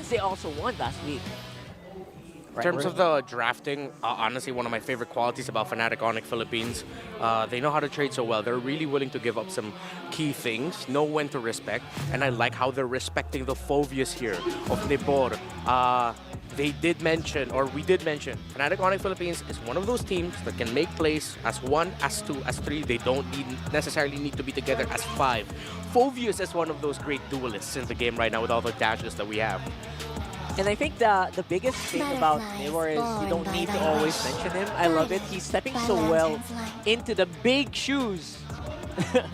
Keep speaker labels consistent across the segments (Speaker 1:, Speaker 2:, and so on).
Speaker 1: since they also won last week.
Speaker 2: In terms of the drafting, honestly, one of my favorite qualities about Fnatic Onyx Philippines, they know how to trade so well. They're really willing to give up some key things, know when to respect, and I like how they're respecting the Phobius here of Nebor. We did mention, Fnatic Onyx Philippines is one of those teams that can make plays as 1, as 2, as 3. They don't necessarily need to be together as 5. Phobius is one of those great duelists in the game right now with all the dashes that we have.
Speaker 1: And I think the biggest thing about Nebor is you don't need to always mention him. I love it. He's stepping so well into the big shoes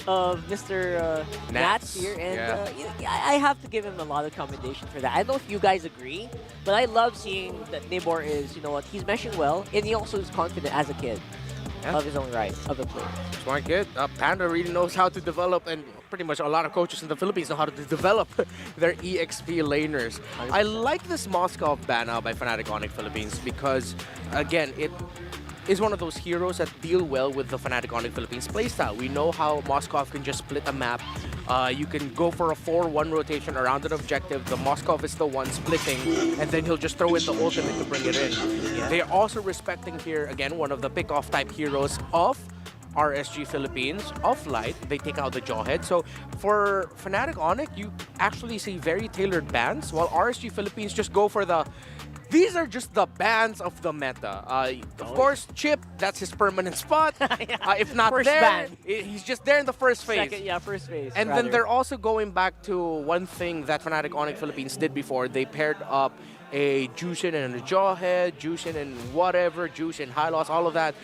Speaker 1: of Mr. Nats here. And I have to give him a lot of commendation for that. I don't know if you guys agree, but I love seeing that Nebor is, you know what, he's meshing well, and he also is confident as a kid of his own right, of a player.
Speaker 2: Smart kid. Panda really knows how to develop, and pretty much a lot of coaches in the Philippines know how to develop their EXP laners.
Speaker 1: 100%.
Speaker 2: I like this Moskov ban out by Fnatic Onyx Philippines because, again, it is one of those heroes that deal well with the Fnatic Onyx Philippines playstyle. We know how Moskov can just split a map. You can go for a 4-1 rotation around an objective. The Moskov is the one splitting, and then he'll just throw in the ultimate to bring it in.
Speaker 1: Yeah.
Speaker 2: They're also respecting here, again, one of the pick-off type heroes of RSG Philippines, of Light. They take out the Jawhead. So for Fnatic Onyx, you actually see very tailored bans, while RSG Philippines just go for the... These are just the bans of the meta. Of course, Chip, that's his permanent spot. If not
Speaker 1: First
Speaker 2: there,
Speaker 1: ban.
Speaker 2: he's just there in the first phase.
Speaker 1: First phase.
Speaker 2: And then they're also going back to one thing that Fnatic Onyx Philippines did before. They paired up a Jushin and a Jawhead, Jushin and whatever, Jushin, High Loss, all of that.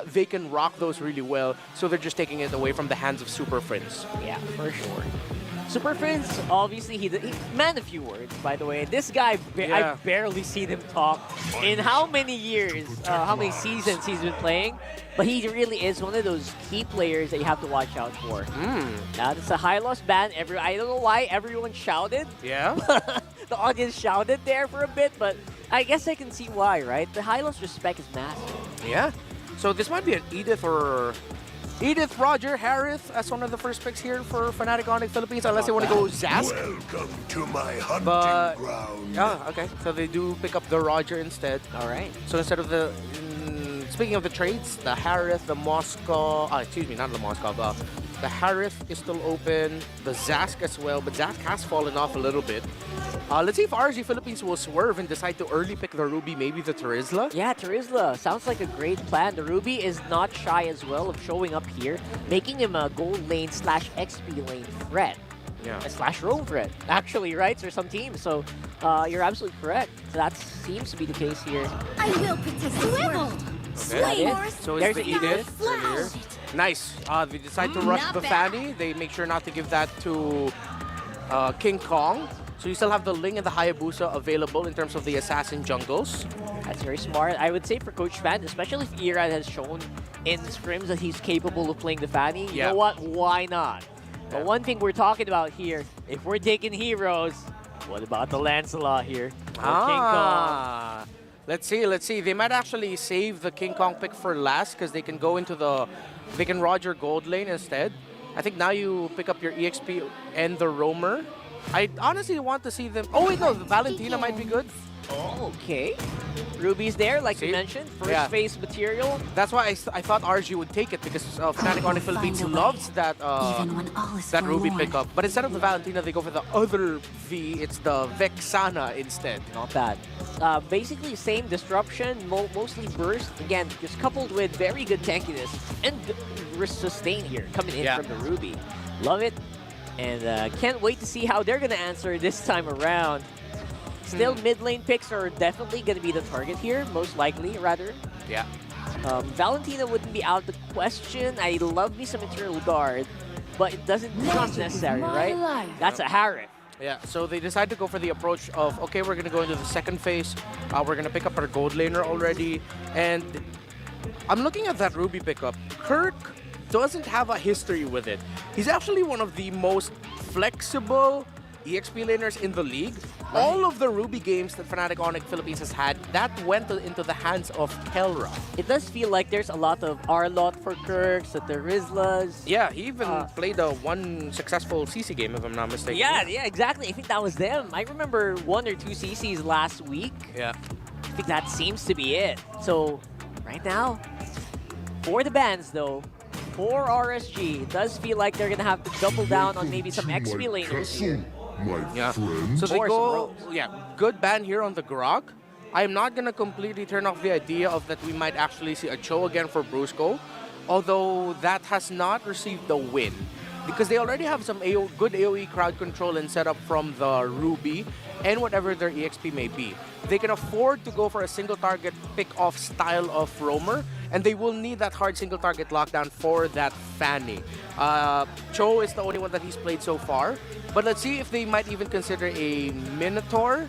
Speaker 2: They can rock those really well, so they're just taking it away from the hands of Super Friends.
Speaker 1: Yeah, for sure. Super Friends, obviously, he man a few words, by the way. This guy, I've barely seen him talk in how many years, how many seasons he's been playing. But he really is one of those key players that you have to watch out for. Now, it's a high loss ban. I don't know why everyone shouted.
Speaker 2: Yeah?
Speaker 1: The audience shouted there for a bit, but I guess I can see why, right? The high loss respect is massive.
Speaker 2: Yeah. So this might be an Edith or... Edith, Roger, Harith as one of the first picks here for Fnatic Onyx Philippines, unless they want to go Zask.
Speaker 3: Welcome to my hunting ground.
Speaker 2: Yeah, okay. So they do pick up the Roger instead.
Speaker 1: All right.
Speaker 2: So instead of the... speaking of the trades, the Harith, the Moskov... excuse me, not the Moskov. The Harith is still open. The Zask as well, but Zask has fallen off a little bit. Let's see if RSG Philippines will swerve and decide to early pick the Ruby, maybe the Terizla.
Speaker 1: Yeah, Terizla sounds like a great plan. The Ruby is not shy as well of showing up here, making him a gold lane / XP lane threat.
Speaker 2: Yeah.
Speaker 1: / roam threat, actually, right? For some teams. So you're absolutely correct. So that seems to be the case here.
Speaker 4: I will protect the world.
Speaker 1: Okay.
Speaker 2: So
Speaker 1: There's
Speaker 2: it's the
Speaker 1: the
Speaker 2: Edith earlier. Nice. They decide to rush
Speaker 4: Not
Speaker 2: the
Speaker 4: bad.
Speaker 2: Fanny. They make sure not to give that to King Kong. So you still have the Ling and the Hayabusa available in terms of the assassin jungles.
Speaker 1: That's very smart. I would say for Coach Fan, especially if Irad has shown in scrims that he's capable of playing the Fanny, you know what? Why not? But one thing we're talking about here, if we're taking heroes, what about the Lancelot here? King Kong.
Speaker 2: Let's see. They might actually save the King Kong pick for last because they can go into the... They can Roger gold lane instead. I think now you pick up your EXP and the Roamer. I honestly want to see them... Oh, wait, no. The Valentina might be good.
Speaker 1: Oh, okay. Ruby's there, like you mentioned. First phase material.
Speaker 2: That's why I thought RG would take it because Fnatic Onyx Philippines loves that that Ruby pickup. But instead of the Valentina, they go for the other V. It's the Vexana instead.
Speaker 1: Not bad. Basically, same disruption, mostly burst. Again, just coupled with very good tankiness and sustain here coming in from the Ruby. Love it. And can't wait to see how they're going to answer this time around. Still, mid lane picks are definitely going to be the target here, most likely, rather.
Speaker 2: Yeah.
Speaker 1: Valentina wouldn't be out of the question. I love me some Eternal Guard, but it doesn't not necessary, right? That's a Harith.
Speaker 2: Yeah, so they decide to go for the approach of, okay, we're going to go into the second phase. We're going to pick up our gold laner already. And I'm looking at that Ruby pickup. Kirk doesn't have a history with it. He's actually one of the most flexible EXP laners in the league. All of the Ruby games that Fnatic Onyx Philippines has had, that went into the hands of Kelra.
Speaker 1: It does feel like there's a lot of Arlot for Kirks, the Rizlas.
Speaker 2: Yeah, he even played one successful CC game, if I'm not mistaken.
Speaker 1: Yeah, exactly. I think that was them. I remember 1 or 2 CCs last week.
Speaker 2: Yeah.
Speaker 1: I think that seems to be it. So, right now, for the bans though, for RSG, it does feel like they're going to have to double down on maybe some XP laners here.
Speaker 2: Yeah. So they go, good ban here on the Grok. I'm not going to completely turn off the idea of that we might actually see a Cho again for Brusco, although that has not received the win because they already have some good AoE crowd control and setup from the Ruby and whatever their EXP may be. They can afford to go for a single target pick-off style of roamer, and they will need that hard single target lockdown for that Fanny. Cho is the only one that he's played so far, but let's see if they might even consider a Minotaur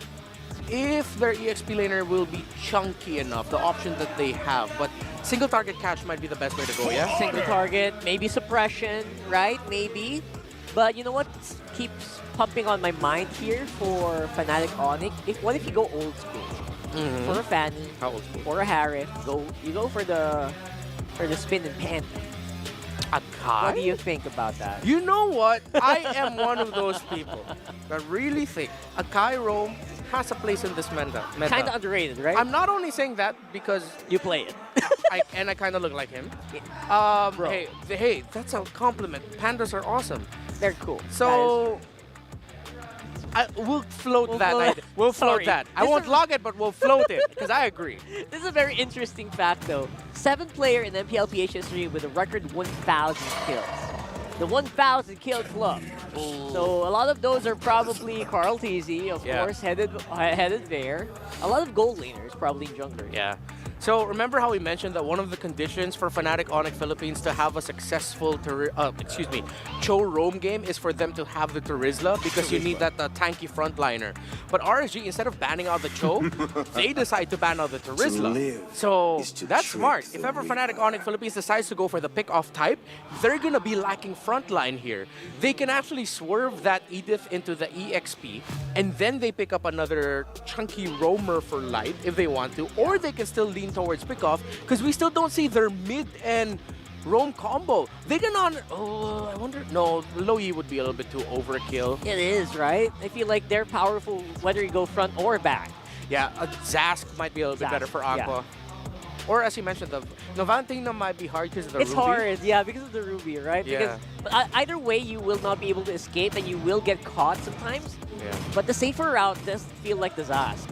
Speaker 2: if their EXP laner will be chunky enough, the option that they have. But single target catch might be the best way to go, yeah?
Speaker 1: Single target, maybe suppression, right? Maybe. But you know what keeps pumping on my mind here for Fnatic Onyx? What if you go old school? For a Fanny, or a Harith, you go for the spin and pan.
Speaker 2: Akai?
Speaker 1: What do you think about that?
Speaker 2: You know what? I am one of those people that really think Akai Roam has a place in this meta.
Speaker 1: Kind of underrated, right?
Speaker 2: I'm not only saying that because
Speaker 1: you play it.
Speaker 2: I kind of look like him. Hey, that's a compliment. Pandas are awesome.
Speaker 1: They're cool.
Speaker 2: So we'll float that idea. We'll float that. I won't log it, but we'll float it because I agree.
Speaker 1: This is a very interesting fact, though. 7th player in MPL PH history with a record 1,000 kills. The 1,000 kill club. So a lot of those are probably Carl TZ, of course, headed there. A lot of gold laners, probably junglers.
Speaker 2: Yeah. So remember how we mentioned that one of the conditions for Fnatic Onyx Philippines to have a successful Cho roam game is for them to have the Terizla because you need that tanky frontliner. But RSG, instead of banning out the Cho, they decide to ban out the Terizla. So that's smart. If ever Fnatic Onyx Philippines decides to go for the pick-off type, they're gonna be lacking frontline here. They can actually swerve that Edith into the EXP, and then they pick up another chunky roamer for light if they want to, or they can still lean towards pick-off because we still don't see their mid and roam combo. They can I wonder. No, Loyi would be a little bit too overkill.
Speaker 1: It is, right? I feel like they're powerful whether you go front or back.
Speaker 2: Yeah, a Zask might be a little bit better for Aqua. Yeah. Or as you mentioned, the Novantina might be hard because of the Ruby.
Speaker 1: It's hard, yeah, because of the Ruby, right?
Speaker 2: Yeah.
Speaker 1: Because either way, you will not be able to escape and you will get caught sometimes.
Speaker 2: Yeah.
Speaker 1: But the safer route does feel like the Zask.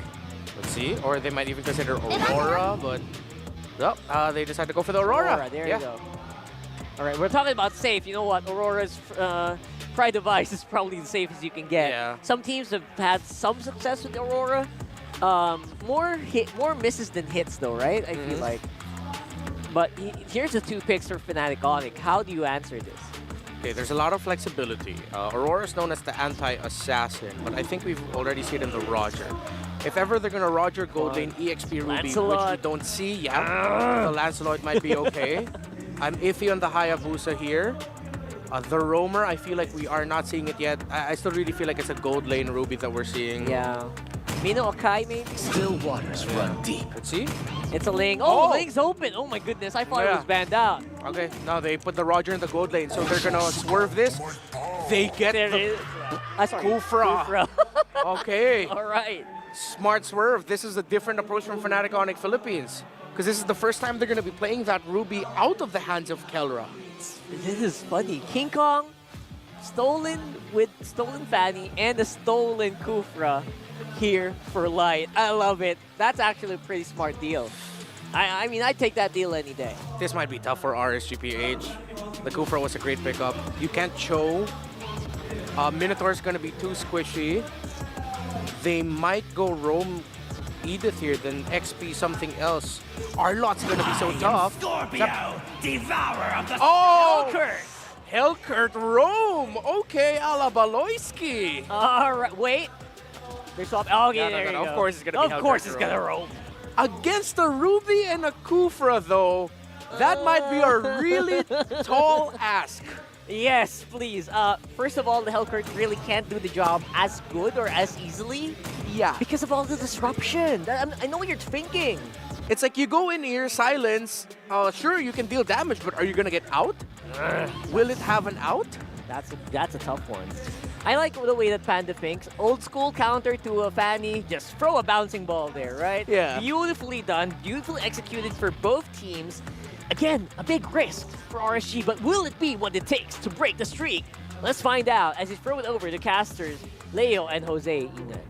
Speaker 2: Let's see. Or they might even consider Aurora, but they decide to go for the Aurora.
Speaker 1: There you go. All right, we're talking about safe. You know what? Aurora's Pride device is probably the safest you can get.
Speaker 2: Yeah.
Speaker 1: Some teams have had some success with Aurora. More misses than hits, though, right? I feel like. But here's the 2 picks for Fnatic Onyx. How do you answer this?
Speaker 2: Okay, there's a lot of flexibility. Aurora is known as the anti-assassin, but I think we've already seen it in the Roger. If ever they're gonna Roger gold lane EXP Ruby,
Speaker 1: Lancelot.
Speaker 2: which we don't see, the Lancelot might be okay. I'm iffy on the Hayabusa here. The Roamer, I feel like we are not seeing it yet. I still really feel like it's a gold lane Ruby that we're seeing.
Speaker 1: Yeah. Mino Akai, maybe?
Speaker 3: Still waters run deep.
Speaker 2: Let's see.
Speaker 1: It's a Ling. Oh, Ling's open. Oh my goodness, I thought it was banned out.
Speaker 2: Okay, now they put the Roger in the gold lane, so they're gonna swerve this. They get the Kufra. Okay.
Speaker 1: All right.
Speaker 2: Smart swerve. This is a different approach from Fnatic Onyx Philippines. Because this is the first time they're going to be playing that Ruby out of the hands of Kelra.
Speaker 1: This is funny. King Kong, stolen with stolen Fanny and a stolen Kufra here for light. I love it. That's actually a pretty smart deal. I mean, I'd take that deal any day.
Speaker 2: This might be tough for RSGPH. The Kufra was a great pickup. You can't Cho. Minotaur's going to be too squishy. They might go roam Edith here, then XP something else. Arlot's gonna be so tough.
Speaker 3: Scorpio, devourer of the
Speaker 2: Hellcurt roam. Okay, a la Baloyski.
Speaker 1: All right, wait. There's okay, there you go.
Speaker 2: Of course it's gonna be
Speaker 1: Of course it's gonna roam.
Speaker 2: Against a Ruby and a Kufra though, that might be a really tall ask.
Speaker 1: Yes, please. First of all, the Hellcurt really can't do the job as good or as easily
Speaker 2: Yeah.
Speaker 1: because of all the disruption. I know what you're thinking.
Speaker 2: It's like you go in here, silence. Sure, you can deal damage, but are you gonna get out? Will it have an out?
Speaker 1: That's a tough one. I like the way that Panda thinks. Old school counter to a Fanny, just throw a bouncing ball there, right?
Speaker 2: Yeah.
Speaker 1: Beautifully done, beautifully executed for both teams. Again, a big risk for RSG, but will it be what it takes to break the streak? Let's find out as he throw it over to casters Leo and Jose Inan.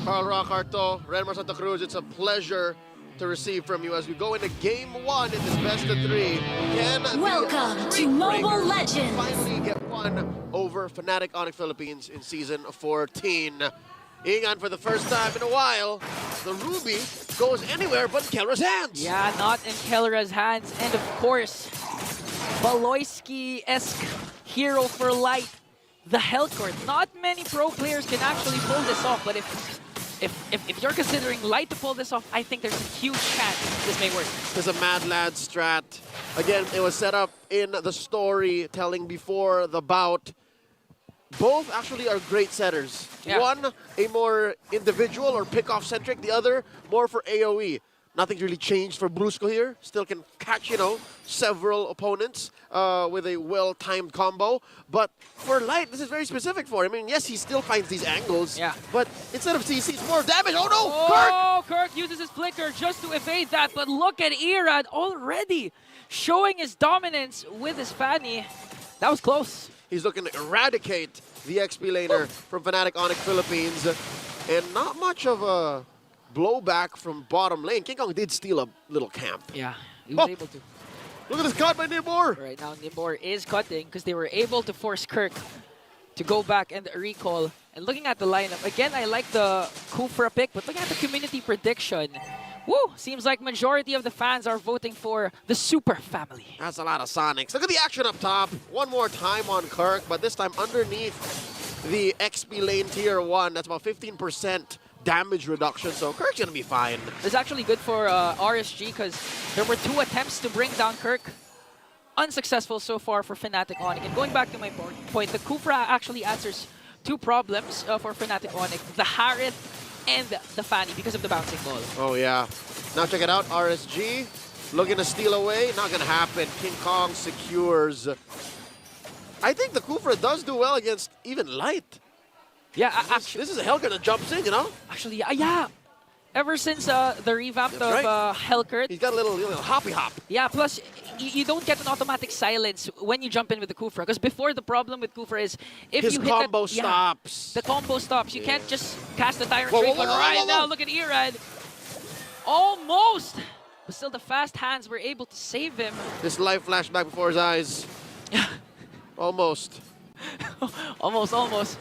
Speaker 5: Carl Rockarto, Renmar Santa Cruz, it's a pleasure to receive from you as we go into game 1 in this best of 3. Can
Speaker 4: Welcome
Speaker 5: the
Speaker 4: to Mobile
Speaker 5: Breakers
Speaker 4: Legends.
Speaker 5: finally get one over Fnatic Onyx Philippines in Season 14. Ingan, for the first time in a while, the Ruby goes anywhere but in Kelra's hands.
Speaker 6: Yeah, not in Kelra's hands. And of course, Baloyski-esque hero for light, the Hellcourt. Not many pro players can actually pull this off, but if you're considering light to pull this off, I think there's a huge chance this may work.
Speaker 5: There's a Mad Lad strat. Again, it was set up in the storytelling before the bout. Both actually are great setters.
Speaker 6: Yeah.
Speaker 5: One, a more individual or pick-off centric. The other, more for AoE. Nothing's really changed for Brusco here. Still can catch, several opponents with a well-timed combo. But for Light, this is very specific for him. I mean, yes, he still finds these angles.
Speaker 6: Yeah.
Speaker 5: But instead of CC, it's more damage. Oh, no!
Speaker 6: Oh, Kirk uses his flicker just to evade that. But look at Irad already showing his dominance with his Fanny. That was close.
Speaker 5: He's looking to eradicate the XP laner from Fnatic Onyx Philippines. And not much of a blowback from bottom lane. King Kong did steal a little camp.
Speaker 6: Yeah, he was able to.
Speaker 5: Look at this cut by Nibor.
Speaker 6: Right now, Nimbor is cutting because they were able to force Kirk to go back and recall. And looking at the lineup, again, I like the Kufra pick, but looking at the community prediction, woo, seems like majority of the fans are voting for the Super family.
Speaker 5: That's a lot of Sonics. Look at the action up top. One more time on Kirk, but this time underneath the XP lane tier 1. That's about 15% damage reduction, so Kirk's gonna be fine.
Speaker 6: This is actually good for RSG because there were 2 attempts to bring down Kirk. Unsuccessful so far for Fnatic Onyx. And going back to my point, the Kufra actually answers 2 problems for Fnatic Onyx. The Harith and the Fanny because of the bouncing ball.
Speaker 5: Oh, yeah. Now check it out. RSG looking to steal away. Not gonna happen. King Kong secures. I think the Kufra does do well against even Light.
Speaker 6: Yeah,
Speaker 5: This is a Hellcat that jumps in,
Speaker 6: actually, yeah. Ever since the revamp
Speaker 5: That's
Speaker 6: of
Speaker 5: right.
Speaker 6: Hellcourt,
Speaker 5: He's got a little hoppy hop.
Speaker 6: yeah, plus you don't get an automatic silence when you jump in with the Kufra. Because before, the problem with Kufra is if
Speaker 5: His
Speaker 6: you hit
Speaker 5: combo
Speaker 6: that, yeah,
Speaker 5: stops.
Speaker 6: the combo stops. You can't just cast the Tyrant
Speaker 5: Whoa,
Speaker 6: Strike.
Speaker 5: whoa,
Speaker 6: But
Speaker 5: whoa,
Speaker 6: right
Speaker 5: whoa, whoa.
Speaker 6: now, look at Irad. Almost! But still, the fast hands were able to save him.
Speaker 5: This life flashed back before his eyes. Almost.
Speaker 6: Almost.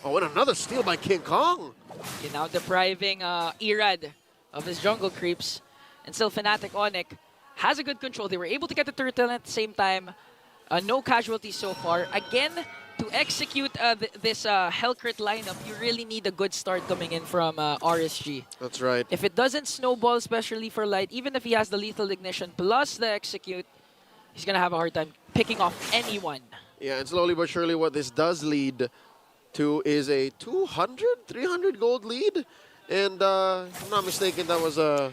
Speaker 5: Oh, and another steal by King Kong.
Speaker 6: Okay, now depriving Irad of his jungle creeps. And still Fnatic Onyx has a good control. They were able to get the turtle at the same time. No casualties so far. Again, to execute this Hellcurt lineup, you really need a good start coming in from RSG.
Speaker 5: That's right.
Speaker 6: If it doesn't snowball, especially for Light, even if he has the lethal ignition plus the execute, he's going to have a hard time picking off anyone.
Speaker 5: Yeah, and slowly but surely what this does lead to is a 200, 300 gold lead. And if I'm not mistaken, that was a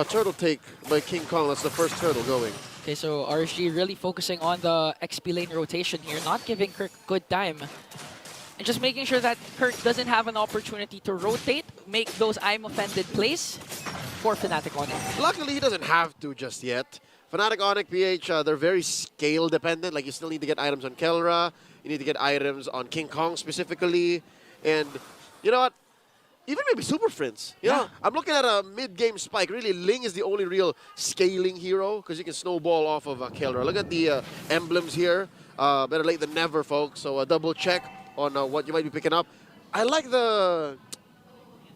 Speaker 5: turtle take by King Kong. That's the first turtle going.
Speaker 6: Okay, so RSG really focusing on the XP lane rotation here, not giving Kirk good time. And just making sure that Kirk doesn't have an opportunity to rotate, make those I'm offended plays for Fnatic Onyx.
Speaker 5: Luckily, he doesn't have to just yet. Fnatic Onyx, PH, they're very scale dependent. Like, you still need to get items on Kelra. You need to get items on King Kong specifically. And you know what? Even maybe Super Friends. You know, I'm looking at a mid-game spike. Really, Ling is the only real scaling hero because you can snowball off of Kelra. Look at the emblems here. Better late than never, folks. So double check on what you might be picking up. I like the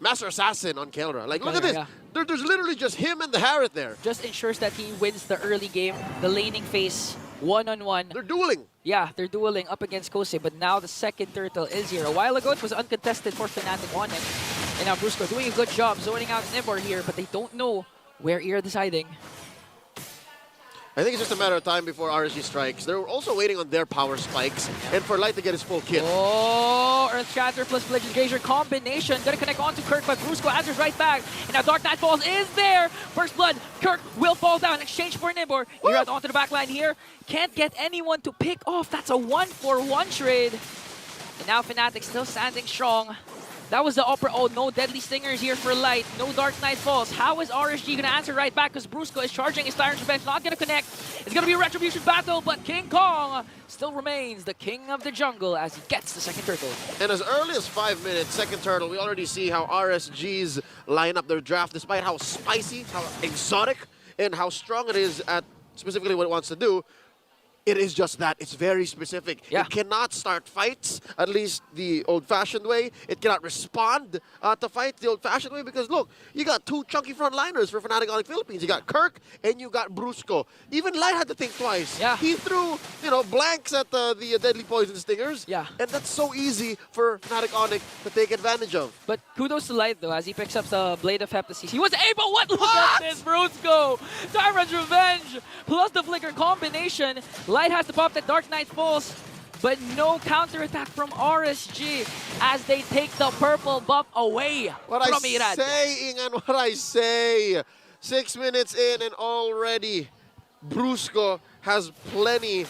Speaker 5: Master Assassin on Kelra. Like, look at this.
Speaker 6: Yeah.
Speaker 5: There's literally just him and the Harith there.
Speaker 6: Just ensures that he wins the early game, the laning phase, one-on-one.
Speaker 5: They're dueling.
Speaker 6: Yeah, they're dueling up against Kose, but now the second turtle is here. A while ago, it was uncontested for Fnatic Onyx. And now Brusco doing a good job zoning out Nibor here, but they don't know where Irad is hiding.
Speaker 5: I think it's just a matter of time before RSG strikes. They're also waiting on their power spikes and for Light to get his full kit.
Speaker 6: Oh, Earth Shatter plus Bludgeon Glacier combination. Gonna connect onto Kirk, but Brusco answers right back. And now Dark Knight Falls is there. First blood. Kirk will fall down in exchange for Nibor. Irad onto the backline here. Can't get anyone to pick off. That's a 1-for-1 trade. And now Fnatic still standing strong. That was the upper. Oh, no Deadly Stingers here for Light. No Dark Knight Falls. How is RSG going to answer right back? Because Brusco is charging his Tyrant's Revenge. Not going to connect. It's going to be a Retribution battle, but King Kong still remains the king of the jungle as he gets the second turtle.
Speaker 5: And as early as 5 minutes, second turtle, we already see how RSG's line up their draft, despite how spicy, how exotic, and how strong it is at specifically what it wants to do. It is just that. It's very specific.
Speaker 6: Yeah.
Speaker 5: It cannot start fights, at least the old-fashioned way. It cannot respond to fights the old-fashioned way because, look, you got two chunky frontliners for Fnatic Onyx Philippines. You got Kirk and you got Brusco. Even Light had to think twice.
Speaker 6: Yeah.
Speaker 5: He threw, blanks at the Deadly Poison Stingers.
Speaker 6: Yeah.
Speaker 5: And that's so easy for Fnatic Onyx to take advantage of.
Speaker 6: But kudos to Light, though, as he picks up the Blade of Heptasis. He was able... Look at this, Brusco! Tyrant's Revenge plus the Flicker combination. Light has to pop that Dark Knight Falls, but no counterattack from RSG as they take the purple buff away
Speaker 5: What
Speaker 6: from
Speaker 5: I
Speaker 6: Irad.
Speaker 5: say, Ingan, what I say. 6 minutes in and already Brusco has plenty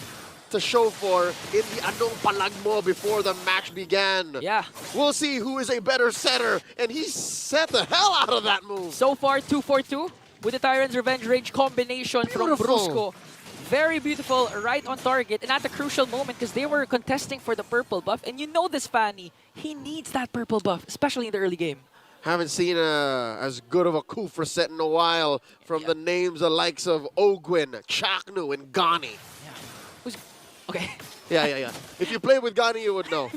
Speaker 5: to show for in the Anong Palagmo before the match began.
Speaker 6: Yeah.
Speaker 5: We'll see who is a better setter, and he set the hell out of that move.
Speaker 6: So far, 2-for-2 with the Tyrant's Revenge Rage combination from
Speaker 5: Beautiful.
Speaker 6: Brusco. Very beautiful, right on target, and at a crucial moment because they were contesting for the purple buff. And you know this, Fanny, he needs that purple buff, especially in the early game.
Speaker 5: Haven't seen as good of a Kufra set in a while from the names the likes of Ogwin, Chaknu, and Gani.
Speaker 6: Who's... Okay.
Speaker 5: Yeah. If you played with Gani, you would know.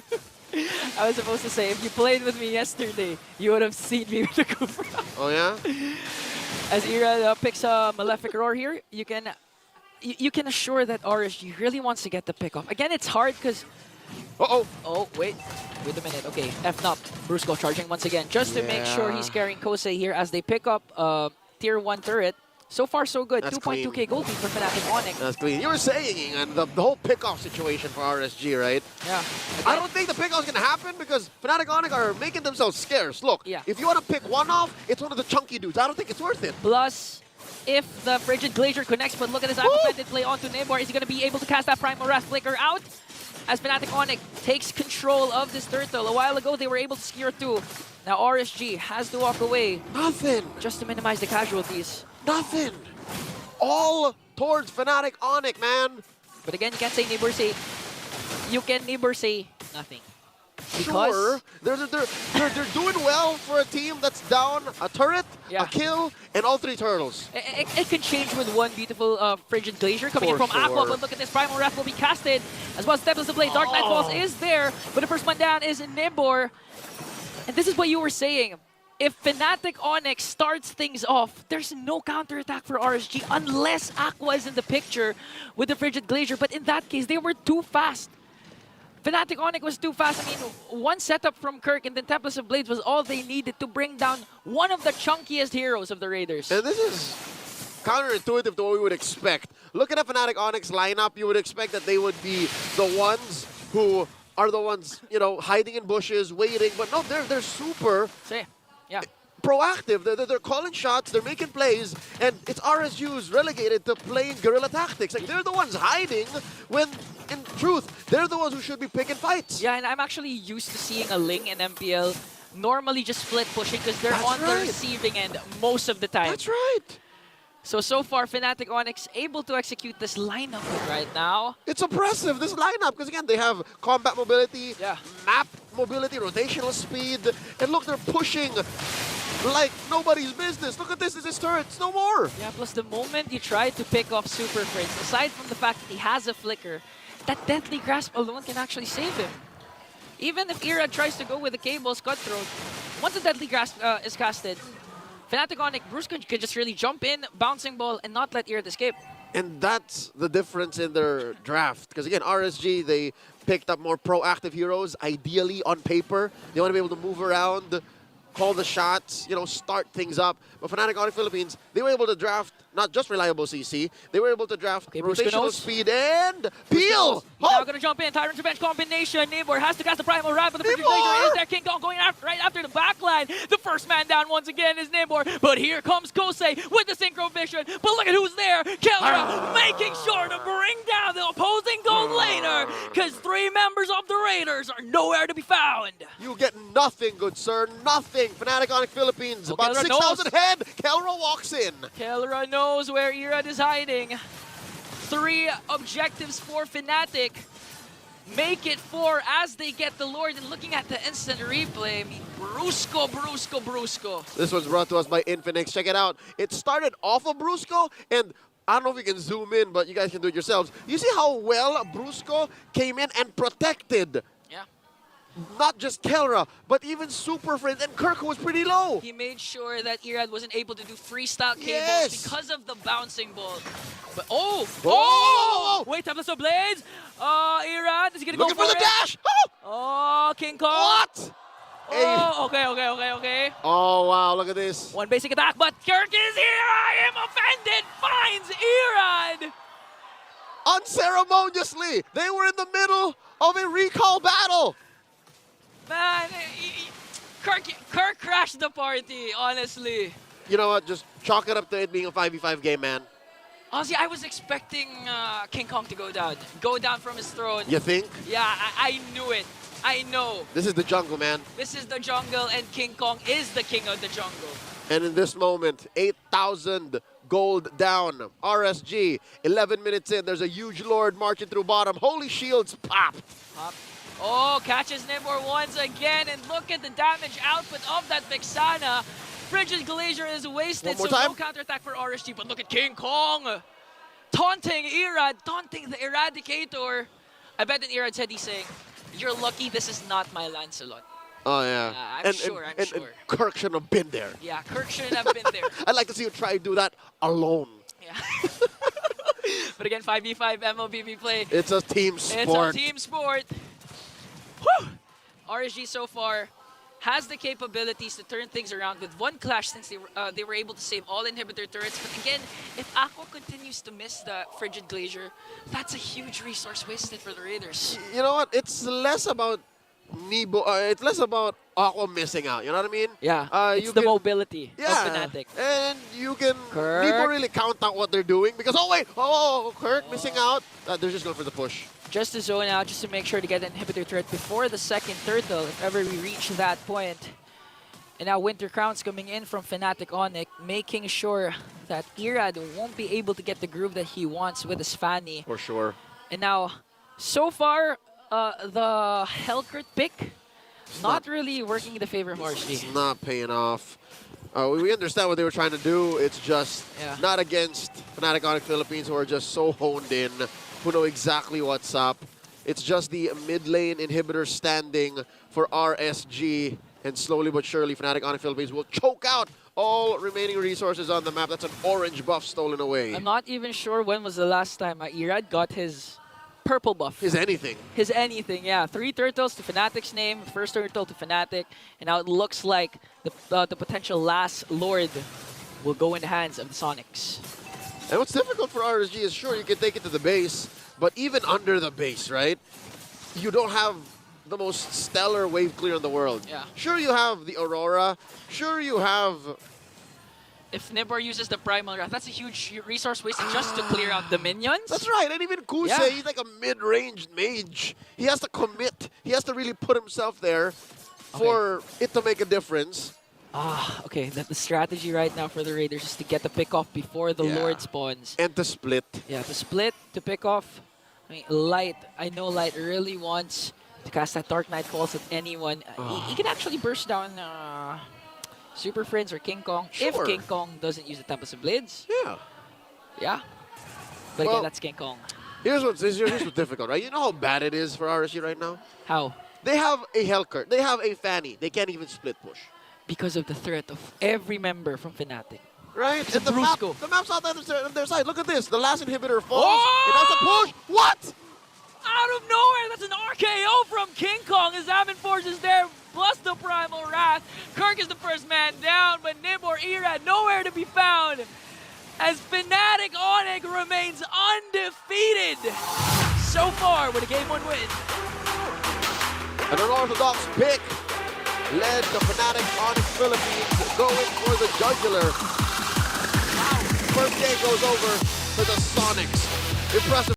Speaker 6: I was supposed to say, if you played with me yesterday, you would have seen me with the Kufra.
Speaker 5: Oh, yeah?
Speaker 6: As Ira picks a Malefic Roar here, you can assure that RSG really wants to get the pick off. Again, it's hard because...
Speaker 5: Uh-oh.
Speaker 6: Oh, wait a minute. Okay, FNOP. Brusco charging once again just to make sure he's carrying Kosei here as they pick up Tier 1 turret. So far, so good. 2.2k gold lead for Fnatic Onyx.
Speaker 5: That's clean. You were saying, and the whole pick-off situation for RSG, right?
Speaker 6: Yeah.
Speaker 5: I don't think the pick-off's going to happen because Fnatic Onyx are making themselves scarce. Look,
Speaker 6: Yeah.
Speaker 5: if you want to pick one off, it's one of the chunky dudes. I don't think it's worth it.
Speaker 6: Plus, if the Frigid Glacier connects, but look at his Apopended play onto Nibor. Is he going to be able to cast that Primal Wrath Flicker out? As Fnatic Onyx takes control of this turtle. A while ago, they were able to secure 2. Now RSG has to walk away
Speaker 5: Nothing.
Speaker 6: just to minimize the casualties.
Speaker 5: Nothing. All towards Fnatic Onyx, man.
Speaker 6: But again, you can't say Nibor say... You can Nibor say nothing.
Speaker 5: Sure, they're doing well for a team that's down a turret, a kill, and all 3 turtles.
Speaker 6: It can change with one beautiful Frigid Glacier coming in
Speaker 5: For
Speaker 6: from Aqua,
Speaker 5: sure.
Speaker 6: but look at this, Primal Wrath will be casted, as well as Stepless of Blade. Dark Knight Falls is there, but the first one down is Nibor. And this is what you were saying. If Fnatic Onyx starts things off, there's no counterattack for RSG unless Aqua is in the picture with the Frigid Glacier. But in that case, they were too fast. Fnatic Onyx was too fast. I mean, one setup from Kirk and then Tempest of Blades was all they needed to bring down one of the chunkiest heroes of the Raiders.
Speaker 5: And this is counterintuitive to what we would expect. Looking at Fnatic Onyx lineup, you would expect that they would be the ones who are the ones, hiding in bushes, waiting. But no, they're super proactive. They're calling shots, they're making plays, and it's RSG who's relegated to playing guerrilla tactics. Like, they're the ones hiding when, in truth, they're the ones who should be picking fights.
Speaker 6: Yeah, and I'm actually used to seeing a Ling in MPL normally just split pushing because they're
Speaker 5: That's
Speaker 6: on the
Speaker 5: right.
Speaker 6: receiving end most of the time.
Speaker 5: That's right.
Speaker 6: So far, Fnatic Onyx able to execute this lineup right now.
Speaker 5: It's impressive, this lineup, because again, they have combat mobility, map mobility, rotational speed, and look, they're pushing like nobody's business. Look at this is turrets, no more.
Speaker 6: Yeah, plus the moment you try to pick off Super Fritz, aside from the fact that he has a flicker, that Deathly Grasp alone can actually save him. Even if Ira tries to go with the Cable's Cutthroat, once the Deadly Grasp is casted, Fnatic Onyx, Bruce can just really jump in, bouncing ball, and not let Ira escape.
Speaker 5: And that's the difference in their draft. Because again, RSG, they picked up more proactive heroes, ideally on paper. They want to be able to move around, call the shots, start things up. But Fnatic Onyx Philippines, they were able to draft not just reliable CC, they were able to draft
Speaker 6: Okay, Brusco
Speaker 5: rotational
Speaker 6: knows.
Speaker 5: speed and peel.
Speaker 6: He's now gonna jump in. Tyrant Revenge combination. Nibor has to cast the Primal Wrath, but the Frigid Glacier is there. King Kong going right after the backline. The first man down once again is Nibor, but here comes Kosei with the Synchro Vision. But look at who's there. Kellra making sure to bring down the opposing gold laner, because 3 members of the Raiders are nowhere to be found.
Speaker 5: You get nothing, good sir, nothing. Fnatic Onyx Philippines,
Speaker 6: Oh,
Speaker 5: about
Speaker 6: Kellra
Speaker 5: 6,000 head. Kelra walks in.
Speaker 6: Kellra knows where Irad is hiding. 3 objectives for Fnatic. Make it 4 as they get the Lord. And looking at the instant replay, I mean, Brusco, Brusco, Brusco.
Speaker 5: This one's brought to us by Infinix. Check it out. It started off of Brusco, and I don't know if you can zoom in, but you guys can do it yourselves. You see how well Brusco came in and protected
Speaker 6: Yeah.
Speaker 5: not just Kelra, but even Super Friends and Kirk, who was pretty low.
Speaker 6: He made sure that Irad wasn't able to do freestyle cables
Speaker 5: Yes.
Speaker 6: because of the bouncing ball. But oh!
Speaker 5: Oh!
Speaker 6: Wait, Tablas of Blades! Irad, is he gonna
Speaker 5: Looking
Speaker 6: go
Speaker 5: for
Speaker 6: for
Speaker 5: the
Speaker 6: it?
Speaker 5: dash! Oh!
Speaker 6: Oh, King Kong!
Speaker 5: What?
Speaker 6: Oh, okay.
Speaker 5: Oh, wow, look at this.
Speaker 6: One basic attack, but Kirk is here! I am offended! Finds Irad!
Speaker 5: Unceremoniously, they were in the middle of a recall battle.
Speaker 6: Man, Kirk crashed the party, honestly.
Speaker 5: You know what? Just chalk it up to it being a 5v5 game, man.
Speaker 6: Honestly, I was expecting King Kong to go down from his throne.
Speaker 5: You think?
Speaker 6: Yeah, I knew it. I know.
Speaker 5: This is the jungle, man.
Speaker 6: This is the jungle, and King Kong is the king of the jungle.
Speaker 5: And in this moment, 8,000 gold down. RSG, 11 minutes in. There's a huge lord marching through bottom. Holy shields pop.
Speaker 6: Oh, catches Nibor once again, and look at the damage output of that Vexana. Frigid Glacier is wasted,
Speaker 5: One
Speaker 6: so
Speaker 5: more time.
Speaker 6: no counterattack for RSG, but look at King Kong. Taunting Irad, taunting the Eradicator. I bet in Irad's head he's saying, "You're lucky this is not my Lancelot."
Speaker 5: Oh, yeah.
Speaker 6: I'm sure.
Speaker 5: And Kirk shouldn't have been there.
Speaker 6: Yeah, Kirk shouldn't have been there.
Speaker 5: I'd like to see you try to do that alone.
Speaker 6: Yeah. But again, 5v5 MLBB play.
Speaker 5: It's a team sport.
Speaker 6: It's a team sport. Whew. RSG so far has the capabilities to turn things around with one clash since they were able to save all inhibitor turrets. But again, if Aqua continues to miss the Frigid Glacier, that's a huge resource wasted for the Raiders.
Speaker 5: You know what? It's less about Nebo. It's less about Aqua missing out. You know what I mean?
Speaker 6: Yeah, it's
Speaker 5: you
Speaker 6: the
Speaker 5: can-
Speaker 6: mobility of
Speaker 5: Yeah,
Speaker 6: Fnatic.
Speaker 5: and you can
Speaker 6: Kirk.
Speaker 5: Nebo really count out what they're doing because Kirk missing out. They're just going for the push.
Speaker 6: Just to zone out, just to make sure to get an inhibitor turret before the second turtle, if ever we reach that point. And now Winter Crown's coming in from Fnatic Onyx, making sure that Irad won't be able to get the groove that he wants with his Fanny.
Speaker 5: For sure.
Speaker 6: And now, so far, the Hellcurt pick, not really working in the favor of RSG.
Speaker 5: It's not paying off. We understand what they were trying to do. It's just not against Fnatic Onyx Philippines, who are just so honed in, who know exactly what's up. It's just the mid lane inhibitor standing for RSG, and slowly but surely Fnatic Onyx Philippines will choke out all remaining resources on the map. That's an orange buff stolen away.
Speaker 6: I'm not even sure when was the last time Irad got his purple buff.
Speaker 5: His anything.
Speaker 6: His anything, yeah. 3 turtles to Fnatic's name, first turtle to Fnatic, and now it looks like the potential last Lord will go in the hands of the Sonics.
Speaker 5: And what's difficult for RSG is, sure, you can take it to the base, but even under the base, right? You don't have the most stellar wave clear in the world.
Speaker 6: Yeah.
Speaker 5: Sure, you have the Aurora. Sure, you have...
Speaker 6: If Nibor uses the Primal Wrath, that's a huge resource wasted just to clear out the minions.
Speaker 5: That's right, and even Kusei,
Speaker 6: Yeah.
Speaker 5: he's like a mid-range mage. He has to commit. He has to really put himself there for it to make a difference.
Speaker 6: Okay, the strategy right now for the Raiders is to get the pick off before the
Speaker 5: Yeah.
Speaker 6: Lord spawns.
Speaker 5: And to split.
Speaker 6: Yeah, to split, to pick off. I mean, Light, I know Light really wants to cast that Dark Knight Falls at anyone. He can actually burst down Super Friends or King Kong if
Speaker 5: Sure.
Speaker 6: King Kong doesn't use the Tempest of Blades.
Speaker 5: Yeah.
Speaker 6: Yeah. But
Speaker 5: Well-
Speaker 6: again, that's King Kong.
Speaker 5: Here's what's difficult, right? You know how bad it is for RSG right now?
Speaker 6: How?
Speaker 5: They have a Hellcurt. They have a Fanny. They can't even split push.
Speaker 6: Because of the threat of every member from Fnatic.
Speaker 5: Right?
Speaker 6: It's
Speaker 5: And the
Speaker 6: Brusco.
Speaker 5: map's out on their side. Look at this. The last inhibitor falls.
Speaker 6: Oh!
Speaker 5: It has to push. What?
Speaker 6: Out of nowhere, that's an RKO from King Kong as Amin Force is there, plus the Primal Wrath. Kirk is the first man down, but Nib or Irad nowhere to be found. as Fnatic Onyx remains undefeated so far with a Game 1 win.
Speaker 5: An unorthodox pick led the Fnatic Onyx Philippines going for the jugular. First game goes over for the Sonics. Impressive.